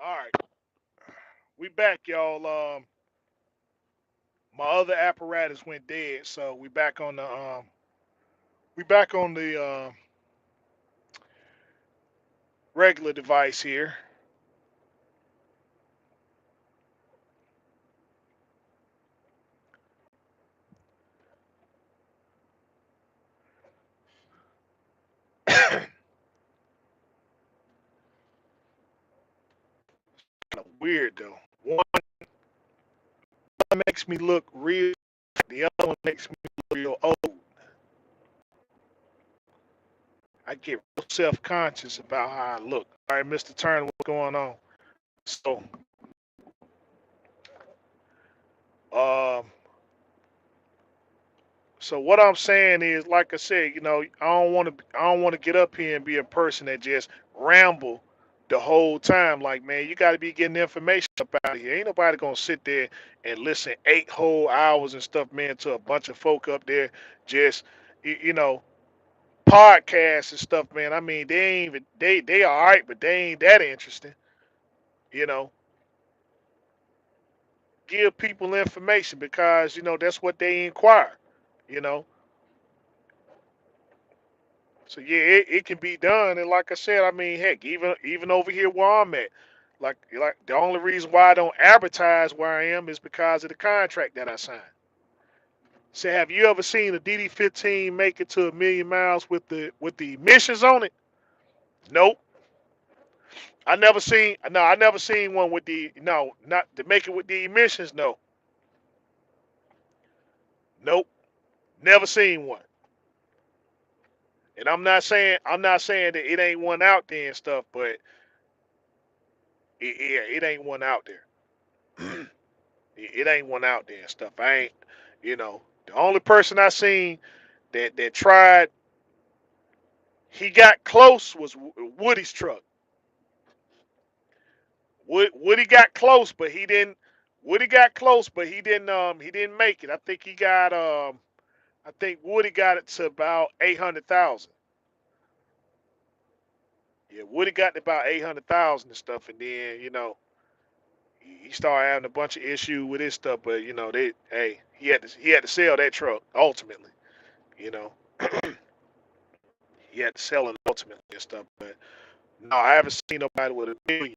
All right, we back, y'all. My other apparatus went dead, so we back on the regular device here. Kind of weird though. One makes me look real, the other one makes me look real old. I get real self-conscious about how I look. All right, Mr. Turner, what's going on? So, um, so what I'm saying is, like I said, I don't want to get up here and be a person that just ramble the whole time. Like, man, you got to be getting information up out of here. Ain't nobody gonna sit there and listen 8 whole hours and stuff, man, to a bunch of folk up there just, you know, podcasts and stuff, man. I mean, they ain't even they all right, but they ain't that interesting. You know, give people information because that's what they inquire. You know, so yeah, it can be done, and like I said, I mean, heck, even over here where I'm at, like the only reason why I don't advertise where I am is because of the contract that I signed. Say, have you ever seen a DD-15 make it to a million miles with the emissions on it? Nope. I never seen one with the no, not to make it with the emissions. No, nope, never seen one. And I'm not saying that it ain't one out there and stuff, but it ain't one out there. It ain't one out there and stuff. I ain't, the only person I seen that tried, he got close was Woody's truck. Woody got close, but he didn't. Woody got close, but he didn't make it. I think Woody got it to about 800,000. Yeah, Woody got to about 800,000 and stuff, and then he started having a bunch of issue with his stuff, but he had to sell that truck ultimately. You know, he had to sell it ultimately and stuff. But no, I haven't seen nobody with a million.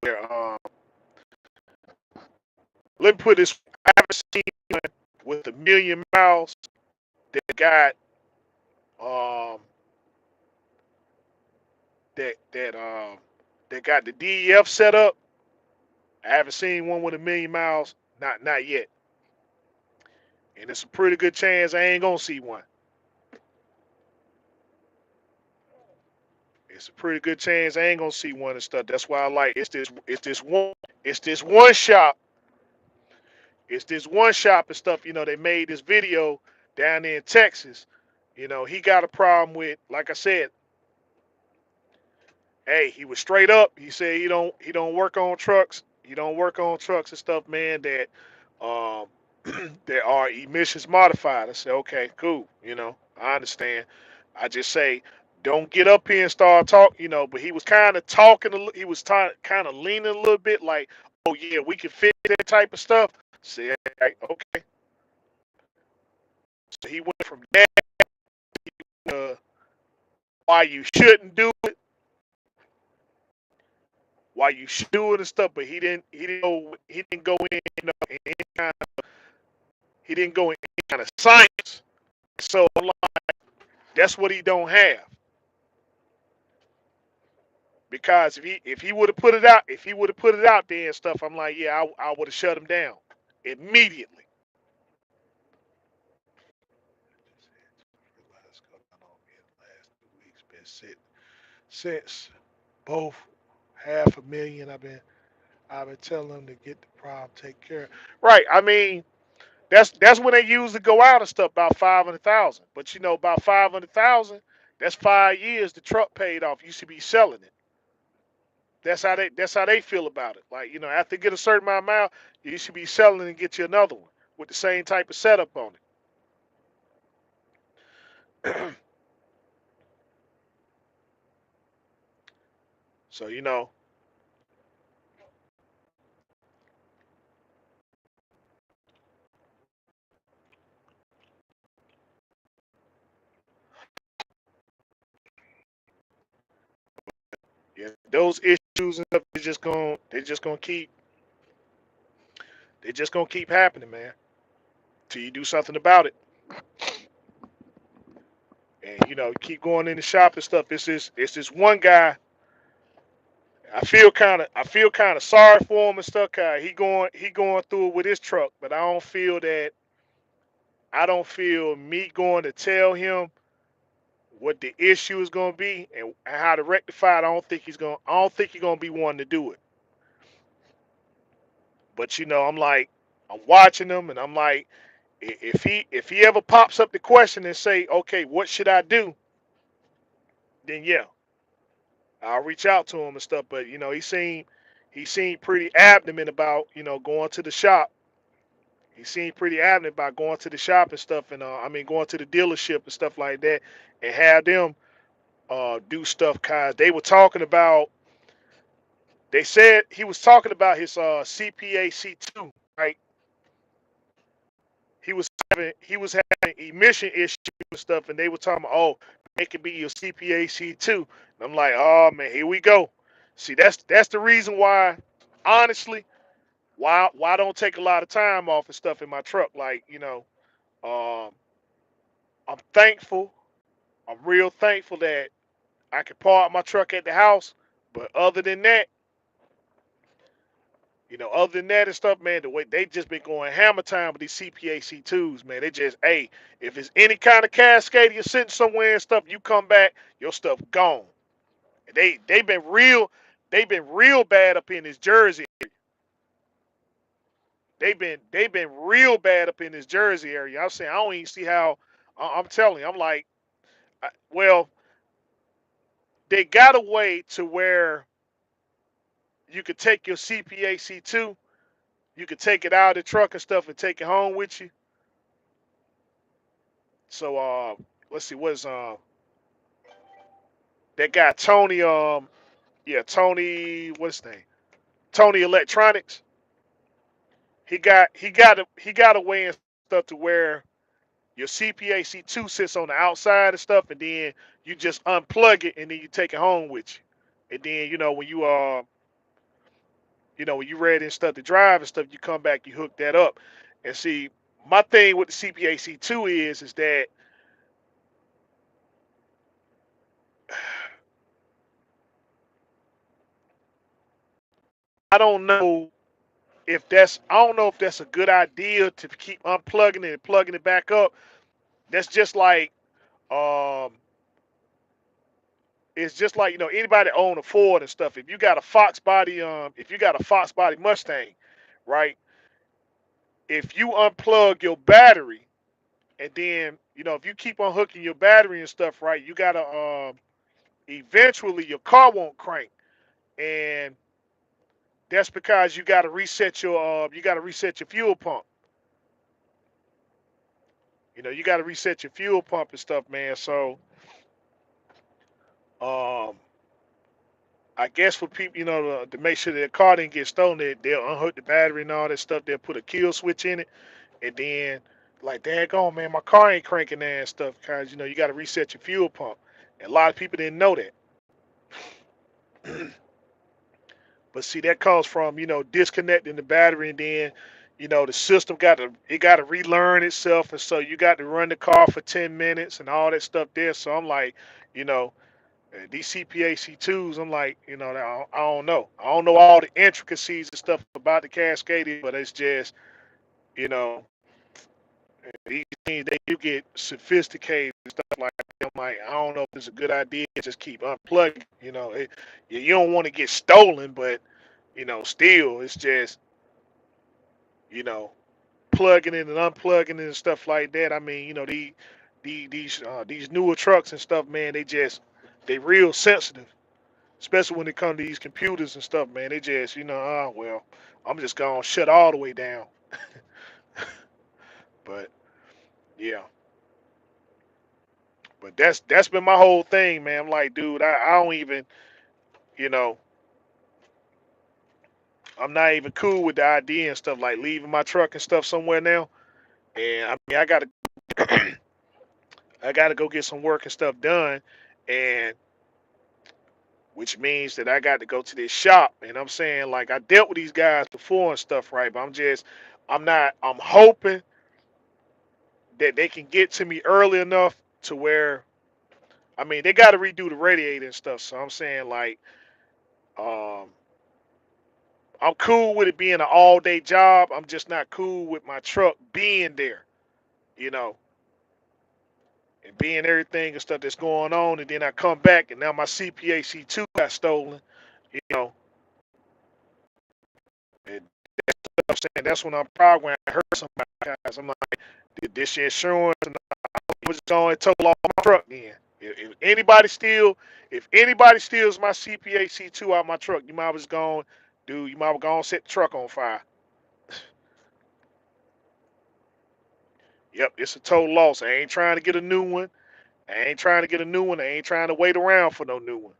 Where, let me put this: I haven't seen one with a million miles that got um that got the DEF set up. I haven't seen one with a million miles, not yet, and it's a pretty good chance I ain't gonna see one. It's a pretty good chance I ain't gonna see one and stuff. That's why I like it's this one shop. It's this one shop and stuff. They made this video down there in Texas. He got a problem with, like I said, hey, he was straight up. He said he don't work on trucks. He don't work on trucks and stuff, man, that um that are emissions modified. I said, okay, cool. I understand. I just say, don't get up here and start talking. But he was kind of talking. He was kind of leaning a little bit, like, oh yeah, we can fit that type of stuff. Say, okay. So he went from that to why you shouldn't do it, why you should do it and stuff. But he didn't go in, any kind he didn't go in any kind of science. So that's what he don't have. Because if he would have put it out, if he would have put it out there and stuff, I'm like, yeah, I would have shut him down immediately. What's going on in the last 2 weeks? Been sitting since both 500,000. I've been telling them to get the problem taken care of. Right. I mean, that's when they usually go out and stuff, about 500,000. But about 500,000, that's 5 years the truck paid off. You should be selling it. That's how they feel about it. Like, after you get a certain amount, you should be selling and get you another one with the same type of setup on it. So Yeah, those issues and stuff, they're just gonna keep happening, man. Till you do something about it, and keep going in the shop and stuff. It's this one guy. I feel kind of sorry for him and stuff. He going through it with his truck, but I don't feel me going to tell him what the issue is going to be and how to rectify it. I don't think he's going to be one to do it. But I'm watching him, and I'm like, if he ever pops up the question and say, okay, what should I do? Then yeah, I'll reach out to him and stuff. But he seemed pretty adamant about going to the shop. He seemed pretty adamant about going to the shop and stuff, and I mean going to the dealership and stuff like that, and have them do stuff. Cause they were talking about. They said he was talking about his CPAC 2, right? He was having emission issues and stuff, and they were talking about, oh, it could be your CPAC 2. And I'm like, oh man, here we go. See, that's the reason why, honestly, why I don't take a lot of time off and stuff in my truck. Like, um, I'm thankful. I'm real thankful that I can park my truck at the house. But other than that and stuff, man, the way they just been going hammer time with these CPAC 2s, man. They just, hey, if it's any kind of cascade, you're sitting somewhere and stuff, you come back, your stuff gone. And they've been real bad up in this Jersey. They've been real bad up in this Jersey area. I'm saying I don't even see how. I'm telling you, I'm like, well, they got a way to where you could take your CPAC 2, you could take it out of the truck and stuff and take it home with you. So let's see, what's that guy Tony? Yeah, Tony. What's his name? Tony Electronics. He got a way and stuff to where your CPAC 2 sits on the outside and stuff, and then you just unplug it and then you take it home with you. And then when you ready and stuff to drive and stuff, you come back, you hook that up. And see, my thing with the CPAC 2 is that I don't know I don't know if that's a good idea to keep unplugging it and plugging it back up. That's just like um it's just like anybody own a Ford and stuff. If you got a Fox body Mustang, right? If you unplug your battery and then if you keep on hooking your battery and stuff, right, you gotta eventually your car won't crank, and that's because you gotta reset your fuel pump. You gotta reset your fuel pump and stuff, man. So um I guess for people, to make sure their car didn't get stolen, they'll unhook the battery and all that stuff. They'll put a kill switch in it, and then, like, daggone, man, my car ain't cranking there and stuff, because, you got to reset your fuel pump. And a lot of people didn't know that. But see, that comes from, disconnecting the battery, and then, the system got to relearn itself. And so you got to run the car for 10 minutes and all that stuff there. So I'm like, you know, these CPAC 2s, I'm like, I don't know. I don't know all the intricacies and stuff about the cascading, but it's just, you know, these things they do get sophisticated and stuff like that. I'm like, I don't know if it's a good idea to just keep unplugging. You don't want to get stolen, but still, it's just, you know, plugging in and unplugging and stuff like that. I mean, these newer trucks and stuff, man, they real sensitive, especially when it comes to these computers and stuff, man. They just, well, I'm just gonna shut all the way down. But yeah, but that's been my whole thing, man. I'm like, dude, I don't even, you know, I'm not even cool with the idea and stuff like leaving my truck and stuff somewhere now. And I mean, I gotta go get some work and stuff done, and which means that I got to go to this shop. And I'm saying, like, I dealt with these guys before and stuff, right? But I'm not, I'm hoping that they can get to me early enough to where, I mean, they got to redo the radiator and stuff. So I'm saying, like, um, I'm cool with it being an all day job. I'm just not cool with my truck being there, you know, and being everything and stuff that's going on. And then I come back and now my CPAC2 got stolen, you know. And I'm saying that's when I'm probably when I hurt somebody. Guys, I'm like, did this your insurance? And I was going to total off my truck then. If anybody steals my CPAC2 out my truck, you might was going, dude, you might have gone set the truck on fire. Yep, it's a total loss. I ain't trying to get a new one. I ain't trying to get a new one. I ain't trying to wait around for no new one.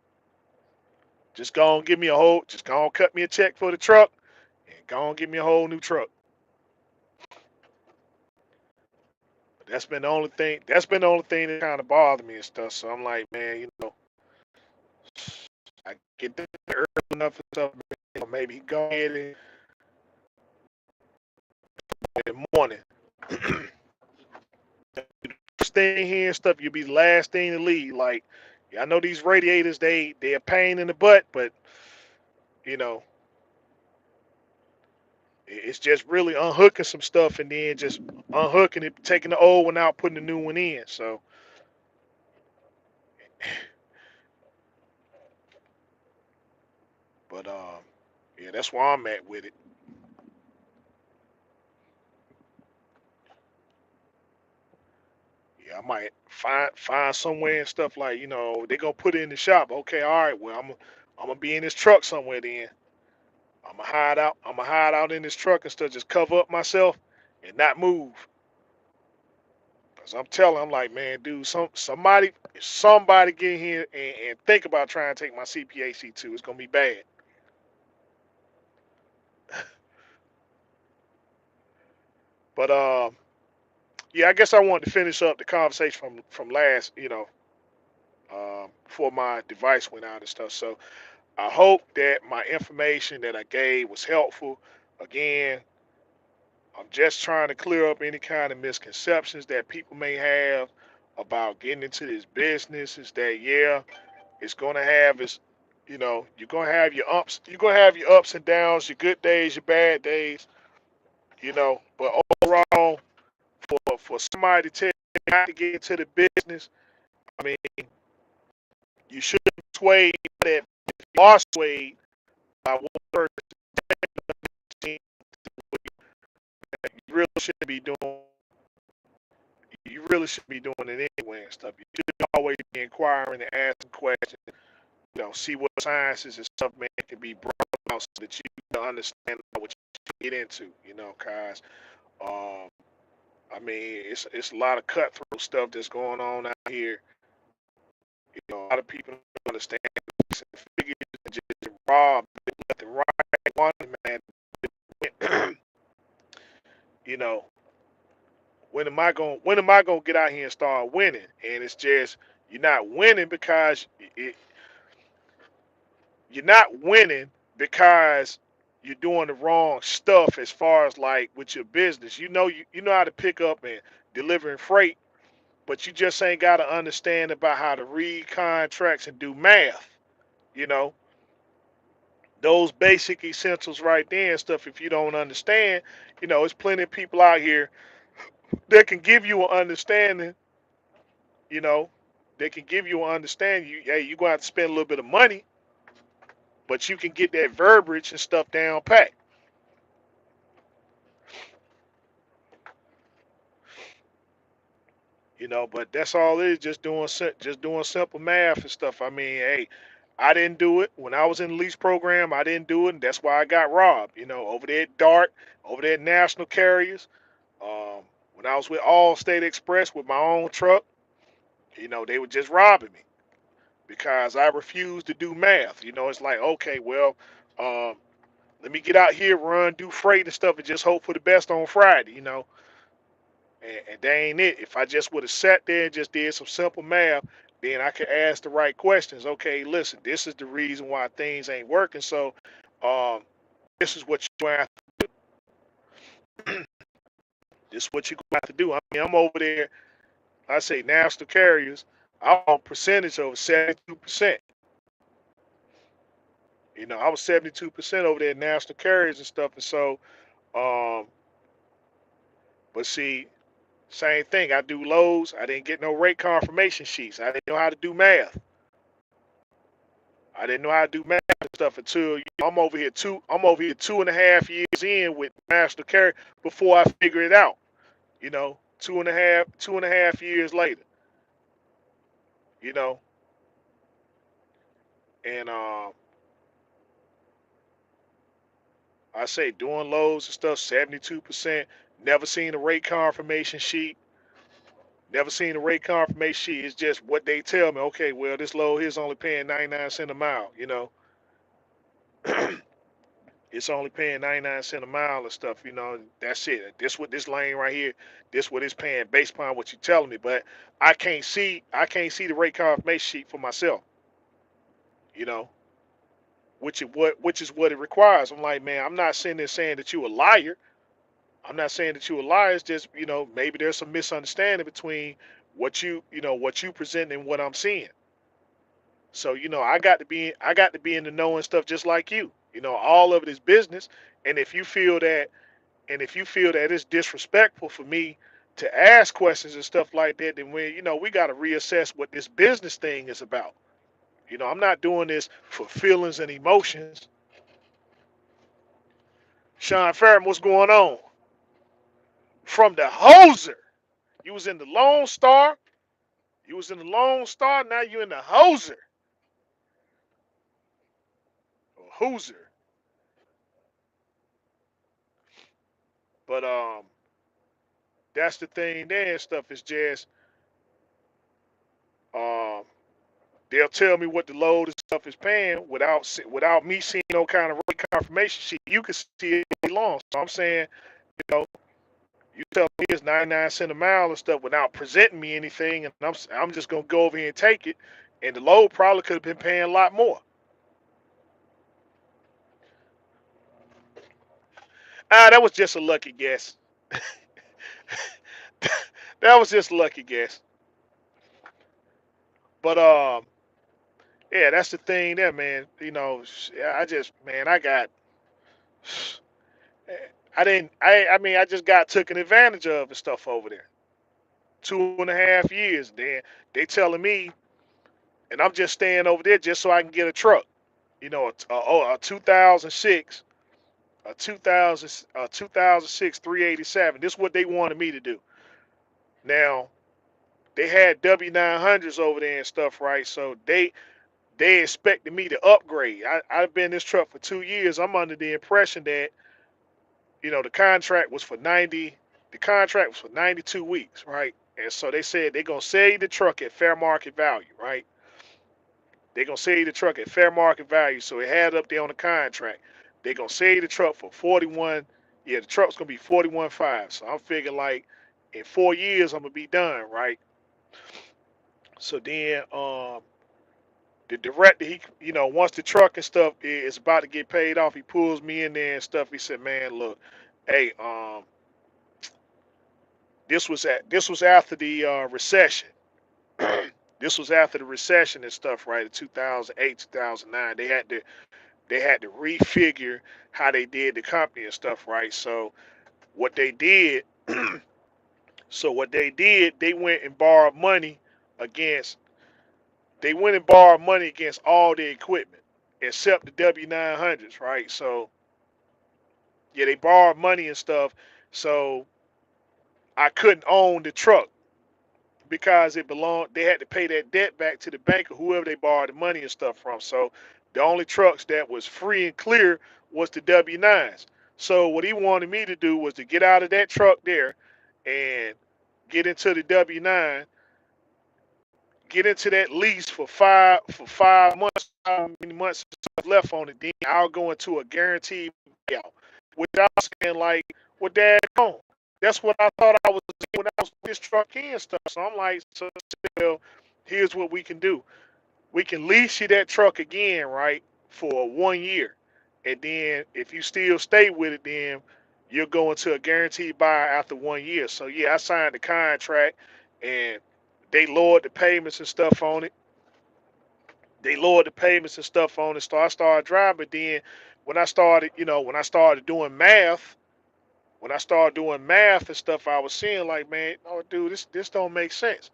Just go and give me a whole, just go and cut me a check for the truck and go and give me a whole new truck. But that's been the only thing that kind of bothered me and stuff. So I'm like, man, I get there early enough and stuff, maybe go ahead and in the morning. Stay here and stuff, you'll be the last thing to leave. Like, yeah, I know these radiators, they a pain in the butt, but you know, it's just really unhooking some stuff and then just unhooking it, taking the old one out, putting the new one in. So, but yeah, that's where I'm at with it. Yeah, I might find somewhere and stuff like they gonna put it in the shop. Okay, all right. Well, I'm gonna be in this truck somewhere then. I'm gonna hide out. I'm gonna hide out in this truck and stuff. Just cover up myself and not move. Cause I'm telling, I'm like, man, dude, somebody get in here and think about trying to take my CPAC2. It's gonna be bad. But yeah, I guess I wanted to finish up the conversation from last, before my device went out and stuff. So I hope that my information that I gave was helpful. Again, I'm just trying to clear up any kind of misconceptions that people may have about getting into this business. Is that yeah, it's gonna have its, you're gonna have your ups and downs, your good days, your bad days, But overall, for somebody to tell you not to get into the business, I mean, you shouldn't be swayed by that. If you are swayed by one person, you really shouldn't be doing. You really should be doing it anyway and stuff. You should always be inquiring and asking questions. See what sciences and stuff, man, can be brought out so that you can understand what you get into. Cause um, I mean, it's a lot of cutthroat stuff that's going on out here. A lot of people don't understand figures and just rob left and right. One man, you know, when am I gonna get out here and start winning? And it's just you're not winning because you're not winning because you're doing the wrong stuff as far as like with your business. You know how to pick up and delivering freight, but you just ain't got to understand about how to read contracts and do math. You know those basic essentials right there and stuff. If you don't understand, there's plenty of people out here that can give you an understanding. You know, they can give you an understanding. You're gonna have to spend a little bit of money, but you can get that verbiage and stuff down pat. But that's all it is. Just doing simple math and stuff. I mean, hey, I didn't do it when I was in the lease program. I didn't do it, and that's why I got robbed. Over there at Dart, over there at National Carriers. Um, when I was with Allstate Express with my own truck, they were just robbing me because I refused to do math. It's like, okay, well, um, let me get out here, run, do freight and stuff, and just hope for the best on Friday. And that ain't it. If I just would have sat there and just did some simple math, Then I can ask the right questions. Okay, listen, this is the reason why things ain't working. So, um, this is what you have. This is what you have to do. I mean, I'm over there. I say national carriers. I'm on percentage over 72%. I was 72% over there, national carriers and stuff. And so, um, but see, same thing. I do lows. I didn't get no rate confirmation sheets. I didn't know how to do math. I didn't know how to do math and stuff until I'm over here two. I'm over here 2.5 years in with national carrier before I figure it out. 2.5 years later. You know, and I say doing lows and stuff, 72%. Never seen a rate confirmation sheet. Never seen a rate confirmation sheet. It's just what they tell me. Okay, well, this load here's only paying 99 cents a mile. It's only paying 99 cents a mile and stuff. That's it. This what this lane right here. This what it's paying based upon what you're telling me. But I can't see the rate confirmation sheet for myself. You know, which is what it requires. I'm like, man, I'm not sitting there saying that you a liar. I'm not saying that you a liar. It's just, maybe there's some misunderstanding between what you present and what I'm seeing. So, I got to be in the know and stuff just like you. All of it is business. And if you feel that it's disrespectful for me to ask questions and stuff like that, then we got to reassess what this business thing is about. I'm not doing this for feelings and emotions. Sean Farron, what's going on? From the hoser. You was in the Lone Star. You was in the Lone Star. Now you in the hoser. Or hooser. But that's the thing there and stuff is just um they'll tell me what the load and stuff is paying without me seeing no kind of rate confirmation sheet. You can see it all day long. So I'm saying, you know, you tell me it's 99 cents a mile and stuff without presenting me anything, and I'm just gonna go over here and take it, and the load probably could have been paying a lot more. That was just a lucky guess. That was just a lucky guess. But yeah, that's the thing there, man. I just, man, I didn't, I mean, I just got taken advantage of and stuff over there. 2.5 years. Then they telling me, and I'm just staying over there just so I can get a truck. A 2006, a 2006 387. This is what they wanted me to do. Now they had W900s over there and stuff, right? So they expected me to upgrade. I've been in this truck for 2 years. I'm under the impression that the contract was for 90. The contract was for 92 weeks, right? And so they said they're gonna sell you the truck at fair market value, right? They're gonna sell you the truck at fair market value. So it had up there on the contract. They're gonna sell you the truck for 41. Yeah, the truck's gonna be 41.5. So I'm figuring like in 4 years I'm gonna be done, right? So then the director, once the truck and stuff is about to get paid off, he pulls me in there and stuff. He said, "Man, look, hey, this was after the recession. This was after the recession and stuff, right? In 2008, 2009, they had to refigure how they did the company and stuff, right? What they did, so what they did, against they went and borrowed money against all the equipment except the W900s, right? So yeah, they borrowed money and stuff. So I couldn't own the truck because it belonged. They had to pay that debt back to the bank or whoever they borrowed the money and stuff from. So the only trucks that was free and clear was the W9s. So what he wanted me to do was to get out of that truck there and get into the W9, get into that lease for 5 months, how many months left on it. Then I'll go into a guaranteed payout. Without saying like, well, Dad, on. That's what I thought I was doing when I was with this truck in and stuff. So I'm like, so well, here's what we can do. We can lease you that truck again, right, for 1 year. And then if you still stay with it, then you'll go into a guaranteed buy after 1 year. So yeah, I signed the contract and they lowered the payments and stuff on it. They lowered the payments and stuff on it. So I started driving. But then when I started, when I started doing math, and stuff, I was seeing like, man, oh dude, this don't make sense.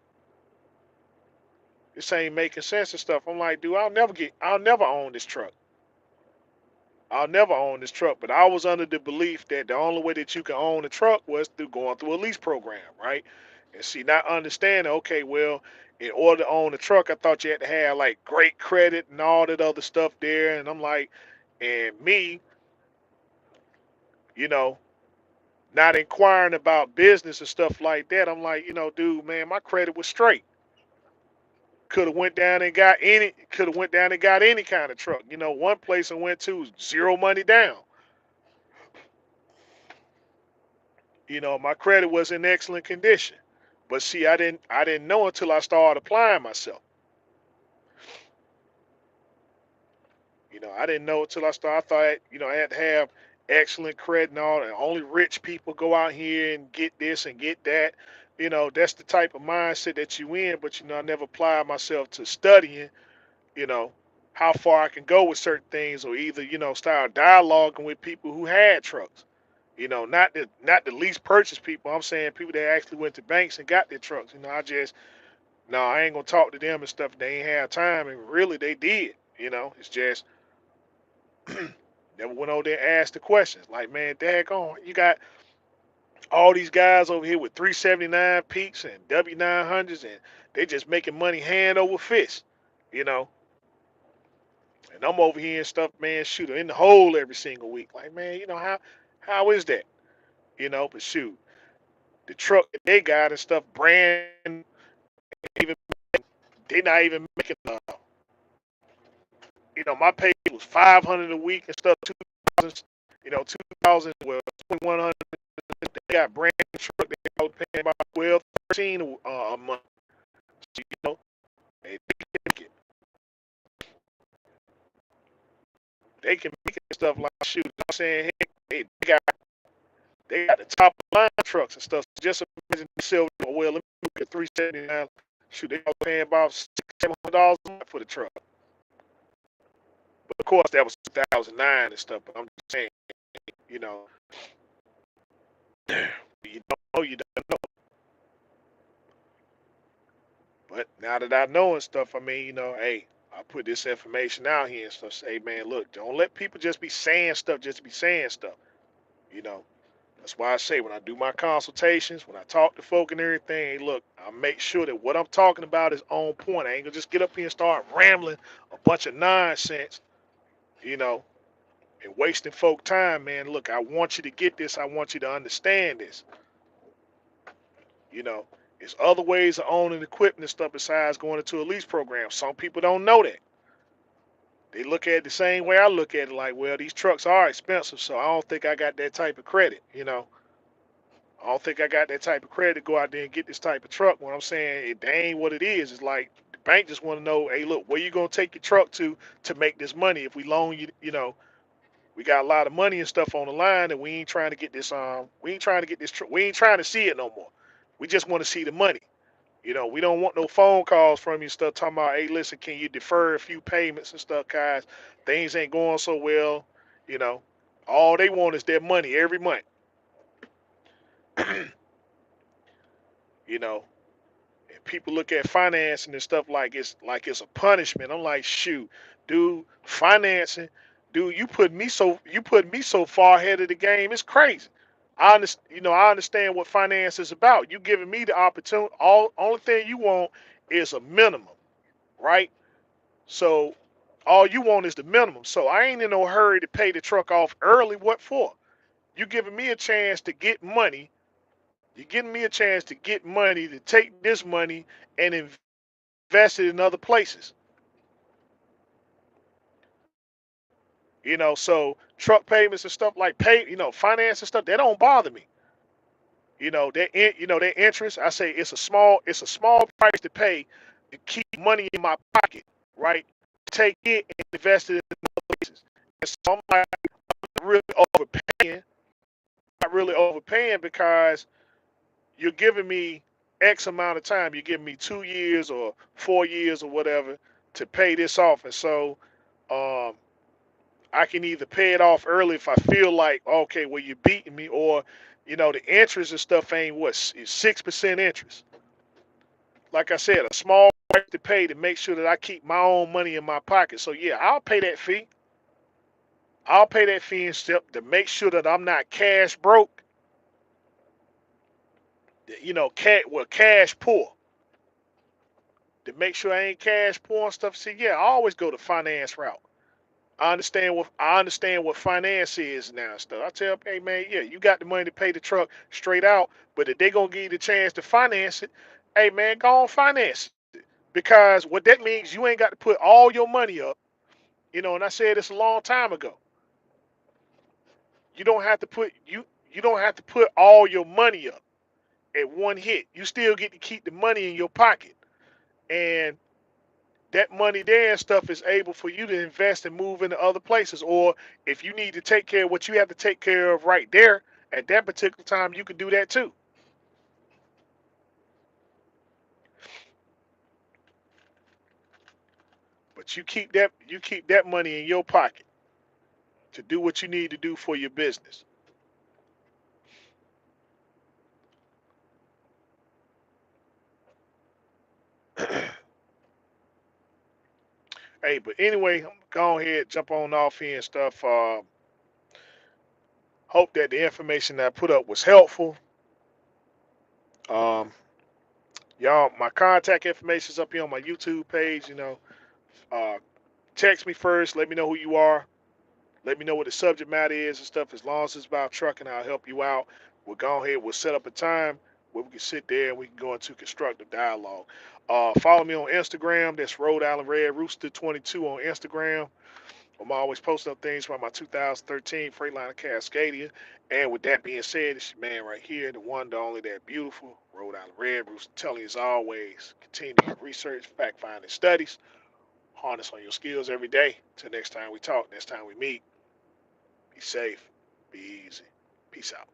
This ain't making sense and stuff. I'm like, dude, I'll never own this truck. I'll never own this truck. But I was under the belief that the only way that you can own a truck was through going through a lease program, right? And see, not understanding, okay, well, in order to own a truck, I thought you had to have like great credit and all that other stuff there. And I'm like, and me, you know, not inquiring about business and stuff like that. I'm like, dude, man, my credit was straight. Could have went down and got any kind of truck. One place I went to, zero money down. My credit was in excellent condition. But see, I didn't know until I started applying myself. I didn't know until I started. I thought, I had to have excellent credit and all, and only rich people go out here and get this and get that. That's the type of mindset that you in. But I never applied myself to studying, you know, how far I can go with certain things, or either, start dialoguing with people who had trucks. Not the least purchase people. I'm saying people that actually went to banks and got their trucks. No, I ain't gonna talk to them and stuff. They ain't have time, and really they did. It's just never went over there and asked the questions. Like, man, daggone, you got all these guys over here with 379 peaks and W900s, and they just making money hand over fist. You know, and I'm over here and stuff, man, shooter in the hole every single week. Like, man, how is that? But shoot, the truck that they got and stuff, brand even they not even making. My pay was 500 a week and stuff. 2,000, 2,000, well, 2,100. They got brand new truck. They was paying about 12, 13 a month. So, they can make it stuff like shoot. I'm saying, hey, they got the top line trucks and stuff. Just imagine they sell. Well, let me look at 379. Shoot, they was paying about $700 a month for the truck. But of course, that was 2009 and stuff. But I'm just saying, you know, you don't know, you don't know. But now that I know and stuff, I mean, hey, I put this information out here and stuff. Say, man, look, don't let people just be saying stuff just to be saying stuff. You know, that's why I say when I do my consultations, when I talk to folk and everything, hey, look, I make sure that what I'm talking about is on point. I ain't gonna just get up here and start rambling a bunch of nonsense, you know, and wasting folk time, man. Look, I want you to get this. I want you to understand this. You know, there's other ways of owning equipment and stuff besides going into a lease program. Some people don't know that. They look at it the same way I look at it, like, well, these trucks are expensive, so I don't think I got that type of credit. I don't think I got that type of credit to go out there and get this type of truck. What I'm saying, it ain't what it is. It's like the bank just want to know, hey, look, where you gonna take your truck to make this money? If we loan you, we got a lot of money and stuff on the line, and we ain't trying to get this. We ain't trying to get this truck. We ain't trying to see it no more. We just want to see the money. We don't want no phone calls from you and stuff talking about, hey, listen, can you defer a few payments and stuff, guys? Things ain't going so well. You know, all they want is their money every month. you know, and people look at financing and stuff like it's a punishment. I'm like, shoot, dude, financing, dude, you put me so far ahead of the game. It's crazy. I understand what finance is about. You giving me the opportunity. All only thing you want is a minimum, right? So all you want is the minimum. So I ain't in no hurry to pay the truck off early. What for? You giving me a chance to get money. You're giving me a chance to get money to take this money and invest it in other places. So truck payments and stuff like finance and stuff, that don't bother me. That interest, I say it's a small price to pay to keep money in my pocket, right? Take it and invest it in other places. And so I'm like really overpaying, not really overpaying because you're giving me X amount of time. You're giving me 2 years or 4 years or whatever to pay this off. And so um, I can either pay it off early if I feel like, okay, well, you're beating me, or, the interest and stuff ain't what, 6% interest. Like I said, a small price to pay to make sure that I keep my own money in my pocket. So, yeah, I'll pay that fee. I'll pay that fee and step to make sure that I'm not cash broke, cash poor. To make sure I ain't cash poor and stuff. See, yeah, I always go the finance route. I understand what finance is now and stuff. I tell them, hey man, yeah, you got the money to pay the truck straight out, but if they gonna give you the chance to finance it, hey man, go on finance it. Because what that means, you ain't got to put all your money up. And I said this a long time ago. You don't have to put you don't have to put all your money up at one hit. You still get to keep the money in your pocket. And that money there and stuff is able for you to invest and move into other places. Or if you need to take care of what you have to take care of right there at that particular time, you can do that too. But you keep that money in your pocket to do what you need to do for your business. Hey, but anyway, I'm go ahead, jump on off here and stuff. Hope that the information that I put up was helpful. Um, y'all, my contact information is up here on my YouTube page. Uh, text me first. Let me know who you are. Let me know what the subject matter is and stuff. As long as it's about trucking, I'll help you out. We'll go ahead. We'll set up a time where we can sit there and we can go into constructive dialogue. Follow me on Instagram. That's Rhode Island Red Rooster 22 on Instagram. I'm always posting up things about my 2013 Freightliner Cascadia. And with that being said, it's your man right here, the one, the only, that beautiful Rhode Island Red Rooster, telling you as always, continue your research, fact finding studies, harness on your skills every day. Till next time we talk, next time we meet. Be safe. Be easy. Peace out.